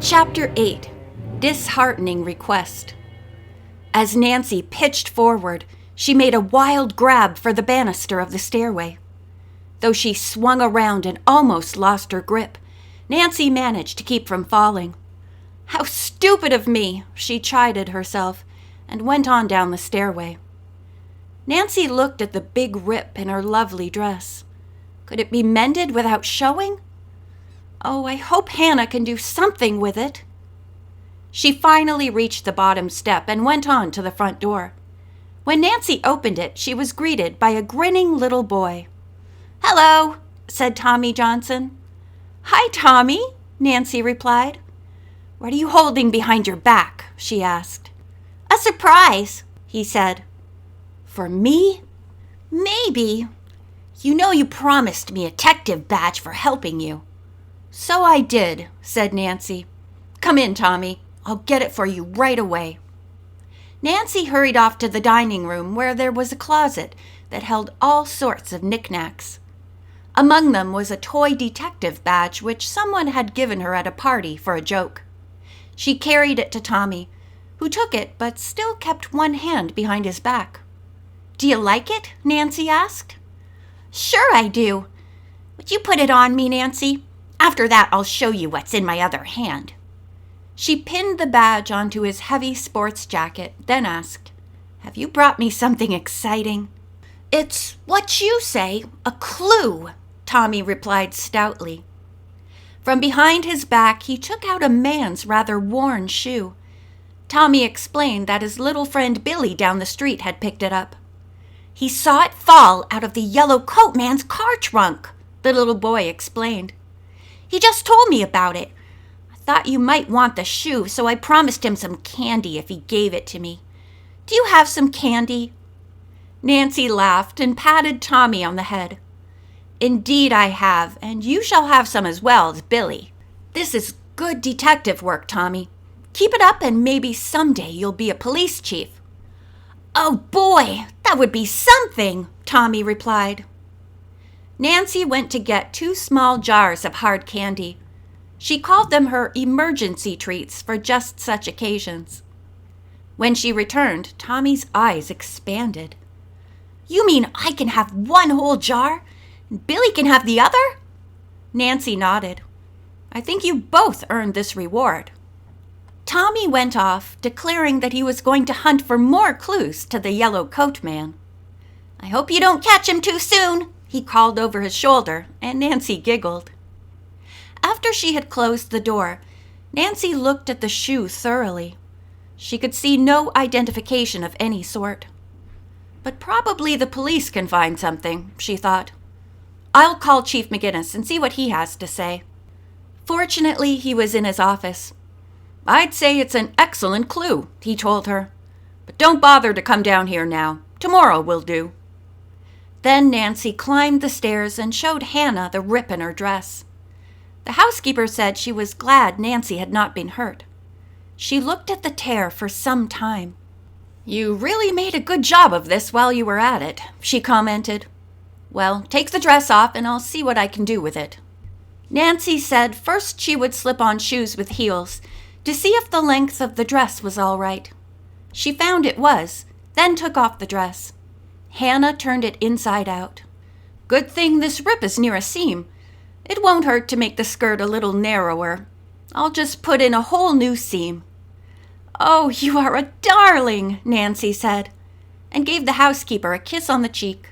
Chapter 8. Disheartening Request. As Nancy pitched forward, she made a wild grab for the banister of the stairway. Though she swung around and almost lost her grip, Nancy managed to keep from falling. How stupid of me, she chided herself, and went on down the stairway. Nancy looked at the big rip in her lovely dress. Could it be mended without showing? Oh, I hope Hannah can do something with it. She finally reached the bottom step and went on to the front door. When Nancy opened it, she was greeted by a grinning little boy. "Hello," said Tommy Johnson. "Hi, Tommy," Nancy replied. "What are you holding behind your back?" she asked. "A surprise," he said. "For me?" "Maybe. You know you promised me a detective badge for helping you." "So I did," said Nancy. "Come in, Tommy. I'll get it for you right away." Nancy hurried off to the dining room where there was a closet that held all sorts of knickknacks. Among them was a toy detective badge which someone had given her at a party for a joke. She carried it to Tommy, who took it but still kept one hand behind his back. "Do you like it?" Nancy asked. "Sure I do. Would you put it on me, Nancy? After that, I'll show you what's in my other hand." She pinned the badge onto his heavy sports jacket, then asked, "Have you brought me something exciting?" "It's what you say, a clue," Tommy replied stoutly. From behind his back, he took out a man's rather worn shoe. Tommy explained that his little friend Billy down the street had picked it up. "He saw it fall out of the yellow coat man's car trunk," the little boy explained. "He just told me about it. I thought you might want the shoe, so I promised him some candy if he gave it to me. Do you have some candy?" Nancy laughed and patted Tommy on the head. "Indeed I have, and you shall have some as well as Billy. This is good detective work, Tommy. Keep it up and maybe someday you'll be a police chief." "Oh boy, that would be something," Tommy replied. Nancy went to get 2 small jars of hard candy. She called them her emergency treats for just such occasions. When she returned, Tommy's eyes expanded. "You mean I can have one whole jar, and Billy can have the other?" Nancy nodded. "I think you both earned this reward." Tommy went off, declaring that he was going to hunt for more clues to the yellow coat man. "I hope you don't catch him too soon," he called over his shoulder, and Nancy giggled. After she had closed the door, Nancy looked at the shoe thoroughly. She could see no identification of any sort. But probably the police can find something, she thought. "I'll call Chief McGinnis and see what he has to say." Fortunately, he was in his office. "I'd say it's an excellent clue," he told her. "But don't bother to come down here now. Tomorrow will do." Then Nancy climbed the stairs and showed Hannah the rip in her dress. The housekeeper said she was glad Nancy had not been hurt. She looked at the tear for some time. "You really made a good job of this while you were at it," she commented. "Well, take the dress off and I'll see what I can do with it." Nancy said first she would slip on shoes with heels to see if the length of the dress was all right. She found it was, then took off the dress. Hannah turned it inside out. "Good thing this rip is near a seam. It won't hurt to make the skirt a little narrower. I'll just put in a whole new seam." "Oh, you are a darling," Nancy said, and gave the housekeeper a kiss on the cheek.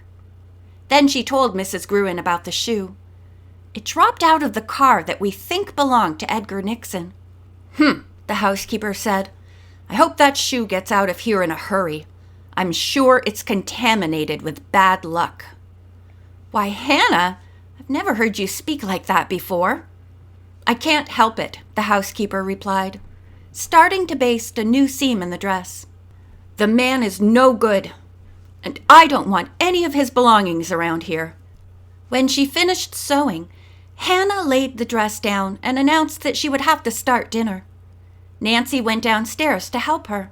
Then she told Mrs. Gruen about the shoe. "It dropped out of the car that we think belonged to Edgar Nixon." The housekeeper said. "I hope that shoe gets out of here in a hurry. I'm sure it's contaminated with bad luck." "Why, Hannah, I've never heard you speak like that before." "I can't help it," the housekeeper replied, starting to baste a new seam in the dress. "The man is no good, and I don't want any of his belongings around here." When she finished sewing, Hannah laid the dress down and announced that she would have to start dinner. Nancy went downstairs to help her.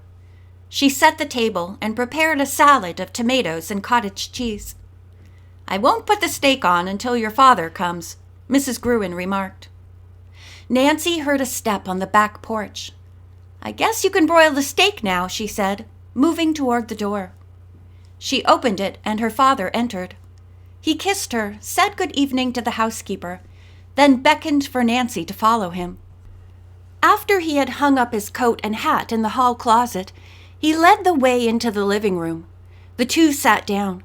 She set the table and prepared a salad of tomatoes and cottage cheese. "I won't put the steak on until your father comes," Mrs. Gruen remarked. Nancy heard a step on the back porch. "I guess you can broil the steak now," she said, moving toward the door. She opened it, and her father entered. He kissed her, said good evening to the housekeeper, then beckoned for Nancy to follow him. After he had hung up his coat and hat in the hall closet, he led the way into the living room. The two sat down.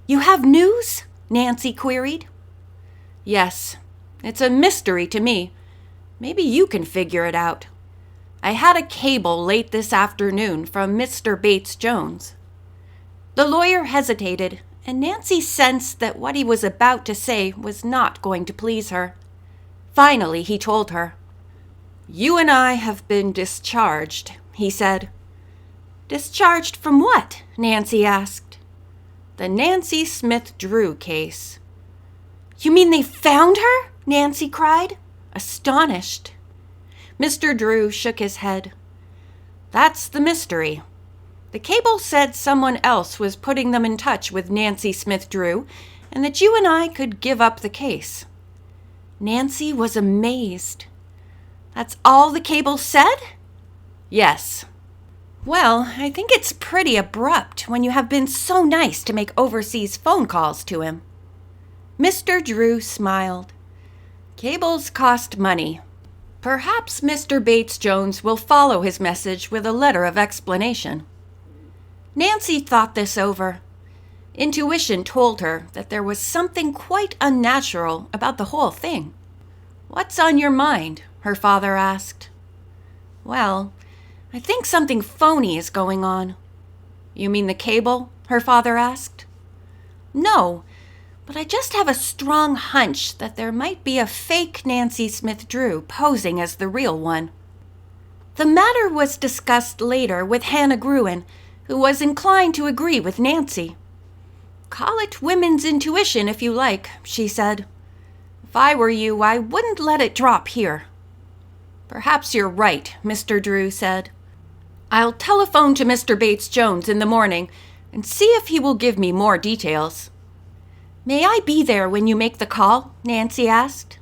"You have news?" Nancy queried. "Yes. It's a mystery to me. Maybe you can figure it out. I had a cable late this afternoon from Mr. Bates Jones." The lawyer hesitated, and Nancy sensed that what he was about to say was not going to please her. Finally, he told her. "You and I have been discharged," he said. "Discharged from what?" Nancy asked. "The Nancy Smith Drew case." "You mean they found her?" Nancy cried, astonished. Mr. Drew shook his head. "That's the mystery. The cable said someone else was putting them in touch with Nancy Smith Drew, and that you and I could give up the case." Nancy was amazed. "That's all the cable said?" "Yes." "Well, I think it's pretty abrupt when you have been so nice to make overseas phone calls to him." Mr. Drew smiled. "Cables cost money. Perhaps Mr. Bates Jones will follow his message with a letter of explanation." Nancy thought this over. Intuition told her that there was something quite unnatural about the whole thing. "What's on your mind?" her father asked. "Well, I think something phony is going on." "You mean the cable?" her father asked. "No, but I just have a strong hunch that there might be a fake Nancy Smith Drew posing as the real one." The matter was discussed later with Hannah Gruen, who was inclined to agree with Nancy. "Call it women's intuition if you like," she said. "If I were you, I wouldn't let it drop here." "Perhaps you're right," Mr. Drew said. "I'll telephone to Mr. Bates Jones in the morning and see if he will give me more details." "May I be there when you make the call?" Nancy asked.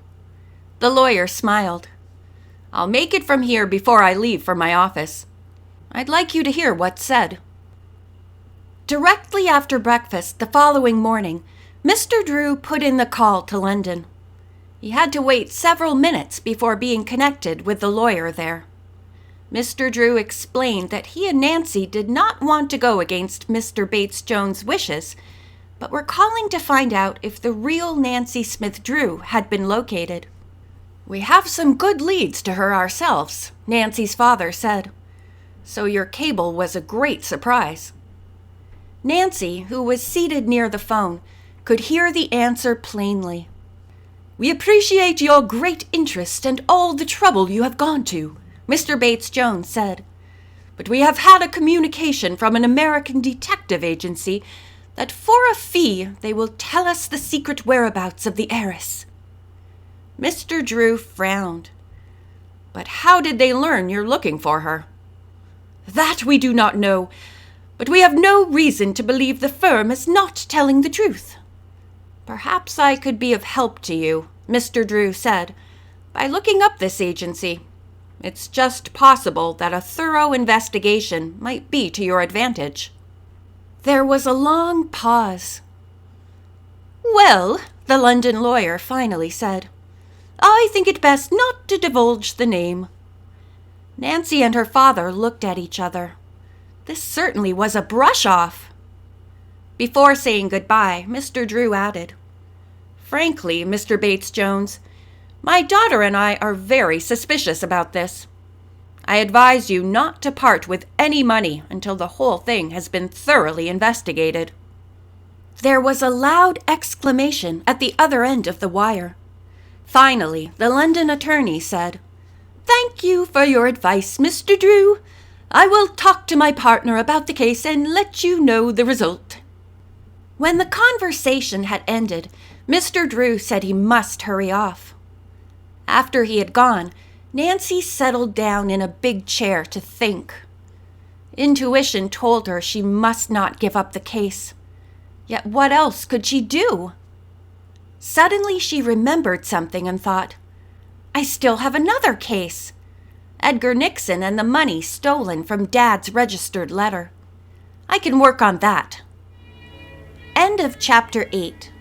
The lawyer smiled. "I'll make it from here before I leave for my office. I'd like you to hear what's said." Directly after breakfast the following morning, Mr. Drew put in the call to London. He had to wait several minutes before being connected with the lawyer there. Mr. Drew explained that he and Nancy did not want to go against Mr. Bates Jones' wishes, but were calling to find out if the real Nancy Smith Drew had been located. "We have some good leads to her ourselves," Nancy's father said. "So your cable was a great surprise." Nancy, who was seated near the phone, could hear the answer plainly. "We appreciate your great interest and all the trouble you have gone to," Mr. Bates Jones said. "But we have had a communication from an American detective agency that for a fee they will tell us the secret whereabouts of the heiress." Mr. Drew frowned. "But how did they learn you're looking for her?" "That we do not know, but we have no reason to believe the firm is not telling the truth." "Perhaps I could be of help to you," Mr. Drew said, "by looking up this agency. It's just possible that a thorough investigation might be to your advantage." There was a long pause. "Well," the London lawyer finally said, "I think it best not to divulge the name." Nancy and her father looked at each other. This certainly was a brush-off. Before saying goodbye, Mr. Drew added, "Frankly, Mr. Bates Jones, my daughter and I are very suspicious about this. I advise you not to part with any money until the whole thing has been thoroughly investigated." There was a loud exclamation at the other end of the wire. Finally, the London attorney said, "Thank you for your advice, Mr. Drew. I will talk to my partner about the case and let you know the result." When the conversation had ended, Mr. Drew said he must hurry off. After he had gone, Nancy settled down in a big chair to think. Intuition told her she must not give up the case. Yet what else could she do? Suddenly she remembered something and thought, I still have another case. Edgar Nixon and the money stolen from Dad's registered letter. I can work on that. End of Chapter 8.